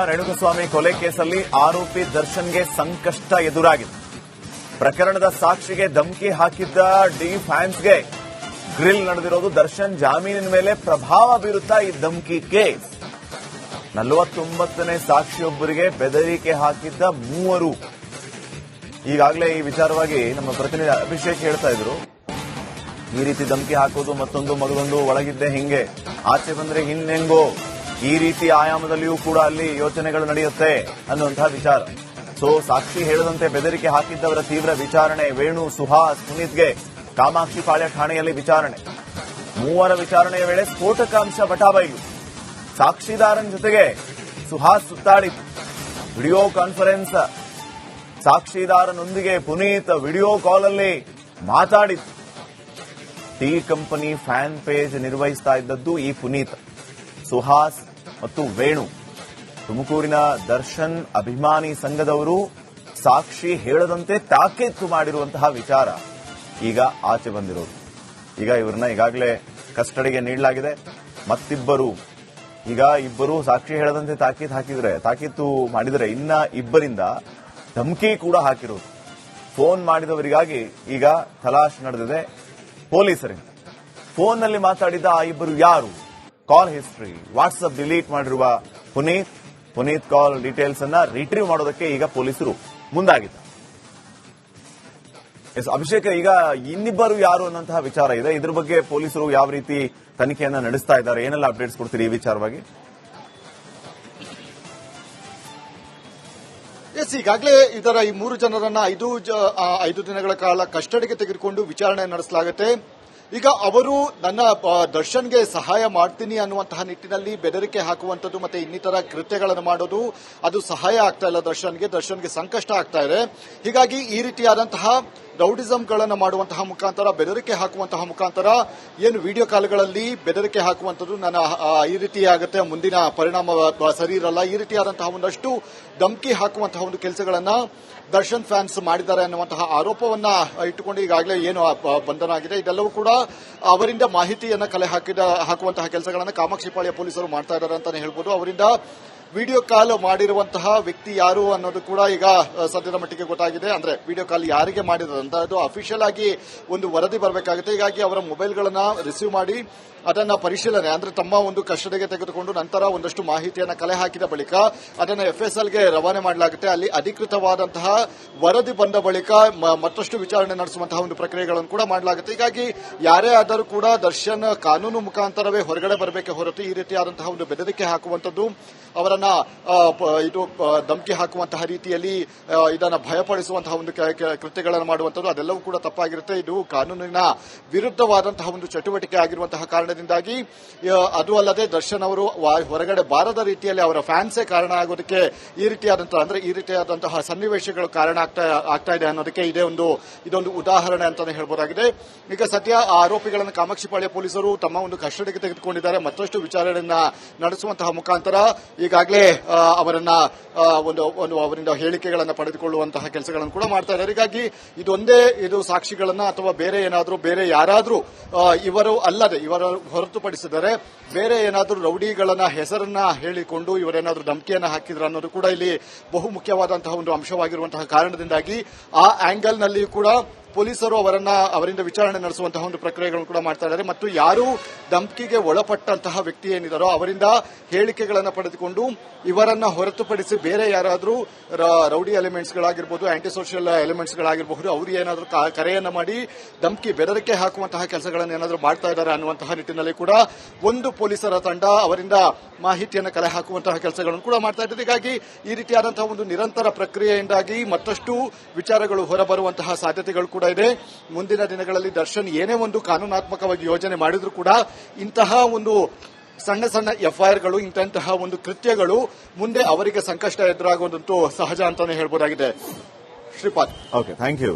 ರೇಣುಕಸ್ವಾಮಿ ಕೊಲೆ ಕೇಸಲ್ಲಿ ಆರೋಪಿ ದರ್ಶನ್ಗೆ ಸಂಕಷ್ಟ ಎದುರಾಗಿದೆ. ಪ್ರಕರಣದ ಸಾಕ್ಷಿಗೆ ಧಮಕಿ ಹಾಕಿದ್ದ ಡಿ ಫ್ಯಾನ್ಸ್ಗೆ ಗ್ರಿಲ್ ನಡೆದಿರೋದು. ದರ್ಶನ್ ಜಾಮೀನಿನ ಮೇಲೆ ಪ್ರಭಾವ ಬೀರುತ್ತಾ ಈ ಧಮಕಿ ಕೇಸ್. 49ನೇ ಸಾಕ್ಷಿಯೊಬ್ಬರಿಗೆ ಬೆದರಿಕೆ ಹಾಕಿದ್ದ 3. ಈಗಾಗಲೇ ಈ ವಿಚಾರವಾಗಿ ನಮ್ಮ ಪ್ರತಿನಿಧಿ ಅಭಿಷೇಕ್ ಹೇಳ್ತಾ ಇದ್ರು, ಈ ರೀತಿ ಧಮಕಿ ಹಾಕೋದು, ಮತ್ತೊಂದು ಮಗದೊಂದು, ಒಳಗಿದ್ದೆ ಹಿಂಗೆ, ಆಚೆ ಬಂದ್ರೆ ಇನ್ನೆಂಗೋ, ಈ ರೀತಿ ಆಯಾಮದಲ್ಲಿಯೂ ಕೂಡ ಅಲ್ಲಿ ಯೋಚನೆಗಳು ನಡೆಯುತ್ತೆ ಅನ್ನುವಂತಹ ವಿಚಾರ. ಸೊ ಸಾಕ್ಷಿ ಹೇಳದಂತೆ ಬೆದರಿಕೆ ಹಾಕಿದ್ದವರ ತೀವ್ರ ವಿಚಾರಣೆ. ವೇಣು, ಸುಹಾಸ್, ಪುನೀತ್ಗೆ ಕಾಮಾಕ್ಷಿ ಪಾಳ್ಯ ಠಾಣೆಯಲ್ಲಿ ವಿಚಾರಣೆ. 3 ವಿಚಾರಣೆಯ ವೇಳೆ ಸ್ಫೋಟಕ ಅಂಶ ಬಟಾಬೈಲು. ಸಾಕ್ಷಿದಾರನ ಜೊತೆಗೆ ಸುಹಾಸ್ ಸುತ್ತಾಡಿತು. ವಿಡಿಯೋ ಕಾನ್ಫರೆನ್ಸ್, ಸಾಕ್ಷಿದಾರನೊಂದಿಗೆ ಪುನೀತ್ ವಿಡಿಯೋ ಕಾಲಲ್ಲಿ ಮಾತಾಡಿತು. ಟೀ ಕಂಪನಿ ಫ್ಯಾನ್ ಪೇಜ್ ನಿರ್ವಹಿಸ್ತಾ ಇದ್ದದ್ದು ಈ ಪುನೀತ್. ಸುಹಾಸ್ ಮತ್ತು ವೇಣು ತುಮಕೂರಿನ ದರ್ಶನ್ ಅಭಿಮಾನಿ ಸಂಘದವರು ಸಾಕ್ಷಿ ಹೇಳದಂತೆ ತಾಕೀತು ಮಾಡಿರುವಂತಹ ವಿಚಾರ ಈಗ ಆಚೆ ಬಂದಿರೋದು. ಈಗ ಇವರನ್ನ ಈಗಾಗಲೇ ಕಸ್ಟಡಿಗೆ ನೀಡಲಾಗಿದೆ. ಮತ್ತಿಬ್ಬರು, ಈಗ ಇಬ್ಬರು ಸಾಕ್ಷಿ ಹೇಳದಂತೆ ತಾಕೀತು ಮಾಡಿದರೆ ಇನ್ನ ಇಬ್ಬರಿಂದ ಧಮಕಿ ಕೂಡ ಹಾಕಿರೋದು. ಫೋನ್ ಮಾಡಿದವರಿಗಾಗಿ ಈಗ ತಲಾಶ್ ನಡೆದಿದೆ ಪೊಲೀಸರಿಂದ. ಫೋನ್ನಲ್ಲಿ ಮಾತಾಡಿದ ಆ ಇಬ್ಬರು ಯಾರು? ಕಾಲ್ ಹಿಸ್ಟ್ರಿ, ವಾಟ್ಸ್ಆಪ್ ಡಿಲೀಟ್ ಮಾಡಿರುವ ಪುನೀತ್ ಕಾಲ್ ಡೀಟೇಲ್ಸ್ ಅನ್ನ ರಿಟ್ರೀವ್ ಮಾಡೋದಕ್ಕೆ ಈಗ ಪೊಲೀಸರು ಮುಂದಾಗಿದ್ದಾರೆ. ಅಭಿಷೇಕ್, ಈಗ ಇನ್ನಿಬ್ಬರು ಯಾರು ಅನ್ನಂತಹ ವಿಚಾರ ಇದೆ. ಇದ್ರ ಬಗ್ಗೆ ಪೊಲೀಸರು ಯಾವ ರೀತಿ ತನಿಖೆಯನ್ನ ನಡೆಸ್ತಾ ಇದ್ದಾರೆ, ಏನೆಲ್ಲ ಅಪ್ಡೇಟ್ಸ್ ಕೊಡ್ತೀರಿ ಈ ವಿಚಾರವಾಗಿ? ಈಗಾಗಲೇ ಇದರ ಈ 3 ಜನರನ್ನ 5 ದಿನಗಳ ಕಾಲ ಕಸ್ಟಡಿಗೆ ತೆಗೆದುಕೊಂಡು ವಿಚಾರಣೆ ನಡೆಸಲಾಗುತ್ತೆ. ಈಗ ಅವರು ನನ್ನ ದರ್ಶನ್ಗೆ ಸಹಾಯ ಮಾಡ್ತೀನಿ ಅನ್ನುವಂತಹ ನಿಟ್ಟಿನಲ್ಲಿ ಬೆದರಿಕೆ ಹಾಕುವಂಥದ್ದು ಮತ್ತೆ ಇನ್ನಿತರ ಕೃತ್ಯಗಳನ್ನು ಮಾಡೋದು, ಅದು ಸಹಾಯ ಆಗ್ತಾ ಇಲ್ಲ ದರ್ಶನ್ಗೆ ಸಂಕಷ್ಟ ಆಗ್ತಾ ಇದೆ. ಹೀಗಾಗಿ ಈ ರೀತಿಯಾದಂತಹ ರೌಡಿಸಂಗಳನ್ನು ಮಾಡುವಂತಹ ಮುಖಾಂತರ, ಬೆದರಿಕೆ ಹಾಕುವಂತಹ ಮುಖಾಂತರ, ಏನು ವಿಡಿಯೋ ಕಾಲ್ಗಳಲ್ಲಿ ಬೆದರಿಕೆ ಹಾಕುವಂಥದ್ದು ಈ ರೀತಿ ಆಗುತ್ತೆ, ಮುಂದಿನ ಪರಿಣಾಮ ಸರಿ ಇರಲ್ಲ, ಈ ರೀತಿಯಾದಂತಹ ಒಂದಷ್ಟು ಧಮಕಿ ಹಾಕುವಂತಹ ಒಂದು ಕೆಲಸಗಳನ್ನ ದರ್ಶನ್ ಫ್ಯಾನ್ಸ್ ಮಾಡಿದ್ದಾರೆ ಅನ್ನುವಂತಹ ಆರೋಪವನ್ನ ಇಟ್ಟುಕೊಂಡು ಈಗಾಗಲೇ ಏನು ಬಂಧನ ಆಗಿದೆ. ಇದೆಲ್ಲವೂ ಕೂಡ ಅವರಿಂದ ಮಾಹಿತಿಯನ್ನ ಕಲೆ ಹಾಕುವಂತಹ ಕೆಲಸಗಳನ್ನು ಕಾಮಾಕ್ಷಿಪಾಳ್ಯ ಪೊಲೀಸರು ಮಾಡ್ತಾ ಇದ್ದಾರೆ ಅಂತಾನೆ ಹೇಳ್ಬೋದು. ಅವರಿಂದ ವಿಡಿಯೋ ಕಾಲ್ ಮಾಡಿರುವಂತಹ ವ್ಯಕ್ತಿ ಯಾರು ಅನ್ನೋದು ಕೂಡ ಈಗ ಸದ್ಯದ ಮಟ್ಟಿಗೆ ಗೊತ್ತಾಗಿದೆ. ಅಂದ್ರೆ ವಿಡಿಯೋ ಕಾಲ್ ಯಾರಿಗೆ ಮಾಡಿರೋದಂತ ಅದು ಅಫಿಷಿಯಲ್ ಆಗಿ ಒಂದು ವರದಿ ಬರಬೇಕಾಗುತ್ತೆ. ಹೀಗಾಗಿ ಅವರ ಮೊಬೈಲ್ಗಳನ್ನ ರಿಸೀವ್ ಮಾಡಿ ಅದನ್ನ ಪರಿಶೀಲನೆ, ಅಂದ್ರೆ ತಮ್ಮ ಒಂದು ಕಸ್ಟಡಿಗೆ ತೆಗೆದುಕೊಂಡು ನಂತರ ಒಂದಷ್ಟು ಮಾಹಿತಿಯನ್ನ ಕಲೆ ಹಾಕಿದ ಬಳಿಕ ಅದನ್ನ ಎಫ್ಎಸ್ಎಲ್ಗೆ ರವಾನೆ ಮಾಡಲಾಗುತ್ತೆ. ಅಲ್ಲಿ ಅಧಿಕೃತವಾದಂತಹ ವರದಿ ಬಂದ ಬಳಿಕ ಮತ್ತಷ್ಟು ವಿಚಾರಣೆ ನಡೆಸುವಂತಹ ಒಂದು ಪ್ರಕ್ರಿಯೆಗಳನ್ನು ಕೂಡ ಮಾಡಲಾಗುತ್ತೆ. ಹೀಗಾಗಿ ಯಾರೇ ಆದರೂ ಕೂಡ ದರ್ಶನ್ ಕಾನೂನು ಮುಖಾಂತರವೇ ಹೊರಗಡೆ ಬರಬೇಕೆ ಹೊರತು ಈ ರೀತಿಯಾದಂತಹ ಒಂದು ಬೆದರಿಕೆ ಹಾಕುವಂಥದ್ದು, ಅವರನ್ನ ಧಮಕಿ ಹಾಕುವಂತಹ ರೀತಿಯಲ್ಲಿ ಇದನ್ನ ಭಯಪಡಿಸುವಂತಹ ಒಂದು ಕೃತ್ಯಗಳನ್ನು ಮಾಡುವಂಥದ್ದು ಅದೆಲ್ಲವೂ ಕೂಡ ತಪ್ಪಾಗಿರುತ್ತೆ. ಇದು ಕಾನೂನಿನ ವಿರುದ್ಧವಾದಂತಹ ಒಂದು ಚಟುವಟಿಕೆ ಆಗಿರುವಂತಹ ಕಾರಣದಿಂದಾಗಿ, ಅದು ಅಲ್ಲದೆ ದರ್ಶನ್ ಅವರು ಹೊರಗಡೆ ಬಾರದ ರೀತಿಯಲ್ಲಿ ಅವರ ಫ್ಯಾನ್ಸೇ ಕಾರಣ ಆಗೋದಕ್ಕೆ ಈ ರೀತಿಯಾದಂತಹ ಸನ್ನಿವೇಶಗಳು ಕಾರಣ ಆಗ್ತಾ ಇದೆ ಅನ್ನೋದಕ್ಕೆ ಇದೊಂದು ಉದಾಹರಣೆ ಅಂತಾನೆ ಹೇಳ್ಬೋದಾಗಿದೆ. ಈಗ ಸದ್ಯ ಆ ಆರೋಪಿಗಳನ್ನು ಕಾಮಾಕ್ಷಿಪಾಳ್ಯ ಪೊಲೀಸರು ತಮ್ಮ ಒಂದು ಕಸ್ಟಡಿಗೆ ತೆಗೆದುಕೊಂಡಿದ್ದಾರೆ. ಮತ್ತಷ್ಟು ವಿಚಾರಣೆಯನ್ನ ನಡೆಸುವಂತಹ ಮುಖಾಂತರ ಈಗಾಗಲೇ ಅವರಿಂದ ಹೇಳಿಕೆಗಳನ್ನು ಪಡೆದುಕೊಳ್ಳುವಂತಹ ಕೆಲಸಗಳನ್ನು ಕೂಡ ಮಾಡ್ತಾ ಇದ್ದಾರೆ. ಹೀಗಾಗಿ ಇದು ಸಾಕ್ಷಿಗಳನ್ನ ಅಥವಾ ಬೇರೆ ಯಾರಾದರೂ ಇವರು ಅಲ್ಲದೆ ಇವರ ಹೊರತುಪಡಿಸಿದರೆ ಬೇರೆ ಏನಾದರೂ ರೌಡಿಗಳನ್ನ ಹೆಸರನ್ನ ಹೇಳಿಕೊಂಡು ಇವರೇನಾದರೂ ಧಮಕಿಯನ್ನ ಹಾಕಿದ್ರು ಅನ್ನೋದು ಕೂಡ ಇಲ್ಲಿ ಬಹು ಮುಖ್ಯವಾದಂತಹ ಒಂದು ಅಂಶವಾಗಿರುವಂತಹ ಕಾರಣದಿಂದಾಗಿ ಆ ಆಂಗಲ್ನಲ್ಲಿ ಕೂಡ ಪೊಲೀಸರು ಅವರಿಂದ ವಿಚಾರಣೆ ನಡೆಸುವಂತಹ ಒಂದು ಪ್ರಕ್ರಿಯೆಗಳನ್ನು ಕೂಡ ಮಾಡ್ತಾ ಇದ್ದಾರೆ. ಮತ್ತು ಯಾರು ಧಮಕಿಗೆ ಒಳಪಟ್ಟಂತಹ ವ್ಯಕ್ತಿ ಏನಿದಾರೋ ಅವರಿಂದ ಹೇಳಿಕೆಗಳನ್ನು ಪಡೆದುಕೊಂಡು ಇವರನ್ನ ಹೊರತುಪಡಿಸಿ ಬೇರೆ ಯಾರಾದರೂ ರೌಡಿ ಎಲಿಮೆಂಟ್ಸ್ಗಳಾಗಿರ್ಬೋದು, ಆಂಟಿ ಸೋಷಿಯಲ್ ಎಲಿಮೆಂಟ್ಸ್ಗಳಾಗಿರಬಹುದು, ಅವರು ಏನಾದರೂ ಕರೆಯನ್ನ ಮಾಡಿ ಧಮಕಿ ಬೆದರಿಕೆ ಹಾಕುವಂತಹ ಕೆಲಸಗಳನ್ನು ಏನಾದರೂ ಮಾಡ್ತಾ ಇದ್ದಾರೆ ಅನ್ನುವಂತಹ ನಿಟ್ಟಿನಲ್ಲಿ ಕೂಡ ಒಂದು ಪೊಲೀಸರ ತಂಡ ಅವರಿಂದ ಮಾಹಿತಿಯನ್ನು ಕಲೆ ಹಾಕುವಂತಹ ಕೆಲಸಗಳನ್ನು ಕೂಡ ಮಾಡ್ತಾ ಇದ್ದಾರೆ. ಹೀಗಾಗಿ ಈ ರೀತಿಯಾದಂತಹ ಒಂದು ನಿರಂತರ ಪ್ರಕ್ರಿಯೆಯಿಂದಾಗಿ ಮತ್ತಷ್ಟು ವಿಚಾರಗಳು ಹೊರಬರುವಂತಹ ಸಾಧ್ಯತೆಗಳು ಕೂಡ ಇದೆ. ಮುಂದಿನ ದಿನಗಳಲ್ಲಿ ದರ್ಶನ್ ಏನೇ ಒಂದು ಕಾನೂನಾತ್ಮಕವಾಗಿ ಯೋಜನೆ ಮಾಡಿದ್ರೂ ಕೂಡ ಇಂತಹ ಒಂದು ಸಣ್ಣ ಎಫ್ಐಆರ್ಗಳು, ಇಂತಹ ಒಂದು ಕೃತ್ಯಗಳು ಮುಂದೆ ಅವರಿಗೆ ಸಂಕಷ್ಟ ಎದುರಾಗುವುದಂತೂ ಸಹಜ ಅಂತಾನೆ ಹೇಳ್ಬೋದಾಗಿದೆ. Shripad, okay, thank you.